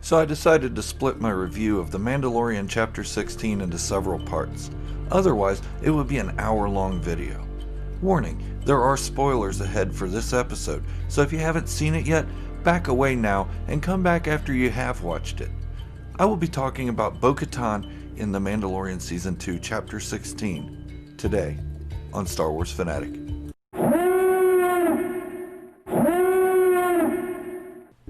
So I decided to split my review of The Mandalorian Chapter 16 into several parts. Otherwise, it would be an hour-long video. Warning, there are spoilers ahead for this episode, so if you haven't seen it yet, back away now and come back after you have watched it. I will be talking about Bo-Katan in The Mandalorian Season 2, Chapter 16, today on Star Wars Fanatic.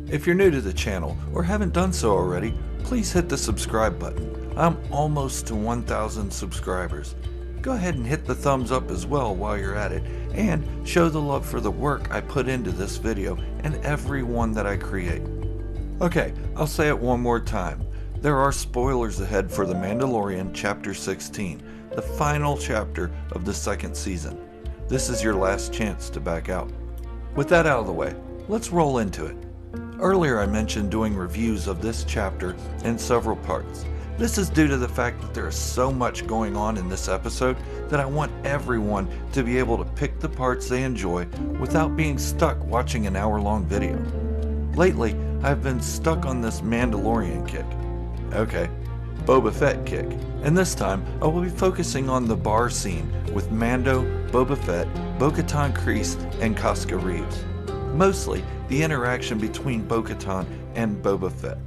If you're new to the channel or haven't done so already, please hit the subscribe button. I'm almost to 1,000 subscribers. Go ahead and hit the thumbs up as well while you're at it, and show the love for the work I put into this video and every one that I create. Okay, I'll say it one more time. There are spoilers ahead for The Mandalorian Chapter 16, the final chapter of the second season. This is your last chance to back out. With that out of the way, let's roll into it. Earlier I mentioned doing reviews of this chapter in several parts. This is due to the fact that there is so much going on in this episode that I want everyone to be able to pick the parts they enjoy without being stuck watching an hour-long video. Lately, I've been stuck on this Mandalorian kick. Okay, Boba Fett kick. And this time, I will be focusing on the bar scene with Mando, Boba Fett, Bo-Katan Kryze, and Casca Reeves. Mostly, the interaction between Bo-Katan and Boba Fett.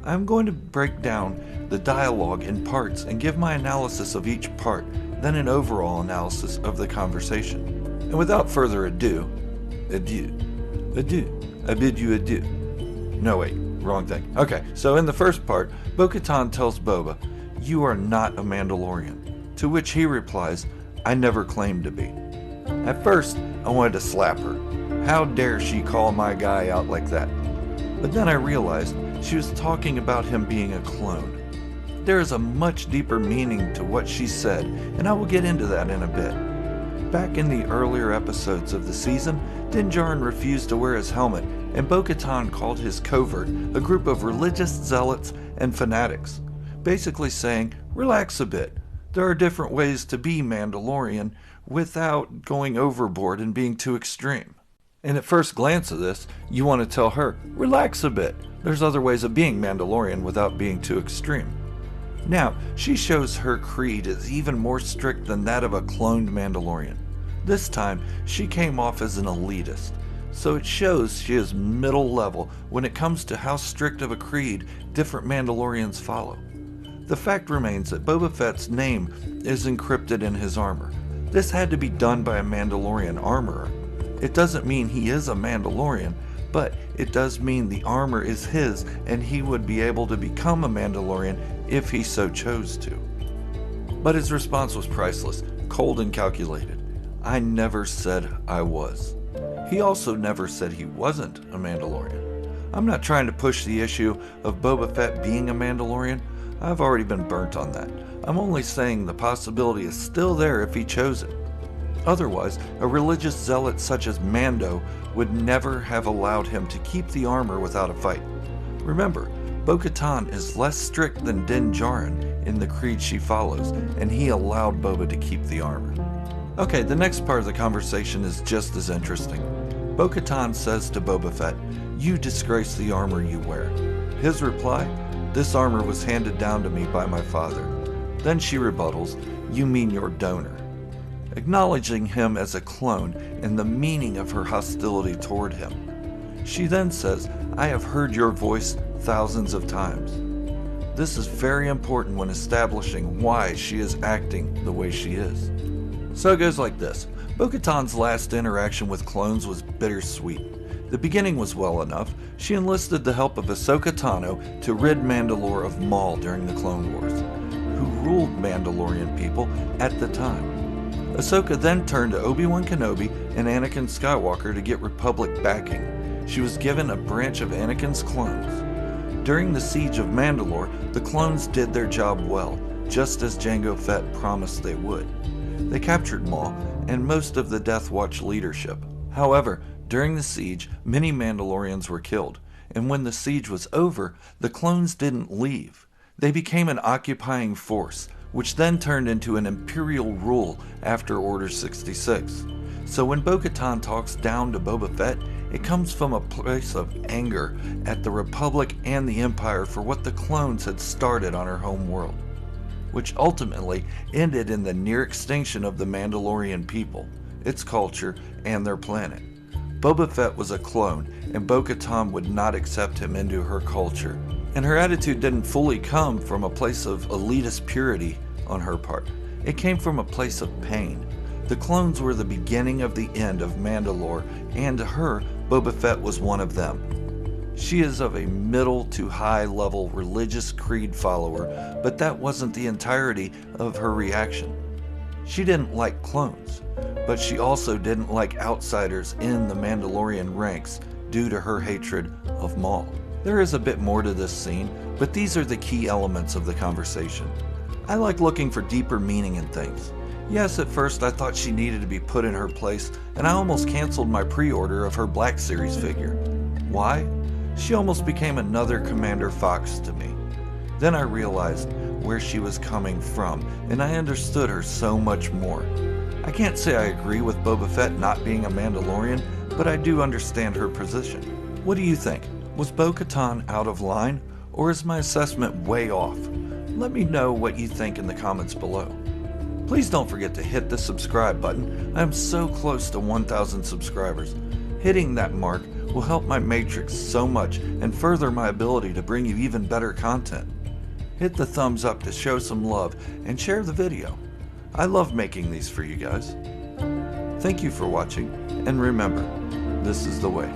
I'm going to break down the dialogue in parts and give my analysis of each part, then an overall analysis of the conversation. And without further ado, I bid you adieu. No wait, wrong thing. Okay, so in the first part, Bo-Katan tells Boba, "You are not a Mandalorian," to which he replies, "I never claimed to be." At first, I wanted to slap her. How dare she call my guy out like that? But then I realized she was talking about him being a clone. There is a much deeper meaning to what she said, and I will get into that in a bit. Back in the earlier episodes of the season, Din Djarin refused to wear his helmet, and Bo-Katan called his covert a group of religious zealots and fanatics, basically saying, relax a bit. There are different ways to be Mandalorian without going overboard and being too extreme. And at first glance of this, you want to tell her, relax a bit. There's other ways of being Mandalorian without being too extreme. Now, she shows her creed is even more strict than that of a cloned Mandalorian. This time, she came off as an elitist, so it shows she is middle level when it comes to how strict of a creed different Mandalorians follow. The fact remains that Boba Fett's name is encrypted in his armor. This had to be done by a Mandalorian armorer. It doesn't mean he is a Mandalorian, but it does mean the armor is his and he would be able to become a Mandalorian if he so chose to. But his response was priceless, cold and calculated. I never said I was. He also never said he wasn't a Mandalorian. I'm not trying to push the issue of Boba Fett being a Mandalorian. I've already been burnt on that. I'm only saying the possibility is still there if he chose it. Otherwise, a religious zealot such as Mando would never have allowed him to keep the armor without a fight. Remember, Bo-Katan is less strict than Din Djarin in the creed she follows, and he allowed Boba to keep the armor. Okay, the next part of the conversation is just as interesting. Bo-Katan says to Boba Fett, "You disgrace the armor you wear." His reply, "This armor was handed down to me by my father." Then she rebuttals, "You mean your donor," acknowledging him as a clone and the meaning of her hostility toward him. She then says, "I have heard your voice thousands of times." This is very important when establishing why she is acting the way she is. So it goes like this. Bo-Katan's last interaction with clones was bittersweet. The beginning was well enough. She enlisted the help of Ahsoka Tano to rid Mandalore of Maul during the Clone Wars, who ruled Mandalorian people at the time. Ahsoka then turned to Obi-Wan Kenobi and Anakin Skywalker to get Republic backing. She was given a branch of Anakin's clones. During the siege of Mandalore, the clones did their job well, just as Jango Fett promised they would. They captured Maul and most of the Death Watch leadership. However, during the siege, many Mandalorians were killed, and when the siege was over, the clones didn't leave. They became an occupying force, which then turned into an imperial rule after Order 66. So when Bo-Katan talks down to Boba Fett, It comes from a place of anger at the Republic and the Empire for what the clones had started on her home world, which ultimately ended in the near extinction of the Mandalorian people, its culture, and their planet. Boba Fett was a clone, and Bo-Katan would not accept him into her culture, and her attitude didn't fully come from a place of elitist purity on her part. It came from a place of pain. The clones were the beginning of the end of Mandalore, and to her, Boba Fett was one of them. She is of a middle to high level religious creed follower, but that wasn't the entirety of her reaction. She didn't like clones, but she also didn't like outsiders in the Mandalorian ranks due to her hatred of Maul. There is a bit more to this scene, but these are the key elements of the conversation. I like looking for deeper meaning in things. Yes, at first I thought she needed to be put in her place, and I almost canceled my pre-order of her Black Series figure. Why? She almost became another Commander Fox to me. Then I realized where she was coming from, and I understood her so much more. I can't say I agree with Boba Fett not being a Mandalorian, but I do understand her position. What do you think? Was Bo-Katan out of line, or is my assessment way off? Let me know what you think in the comments below. Please don't forget to hit the subscribe button. I am so close to 1,000 subscribers. Hitting that mark will help my matrix so much and further my ability to bring you even better content. Hit the thumbs up to show some love and share the video. I love making these for you guys. Thank you for watching, and remember, this is the way.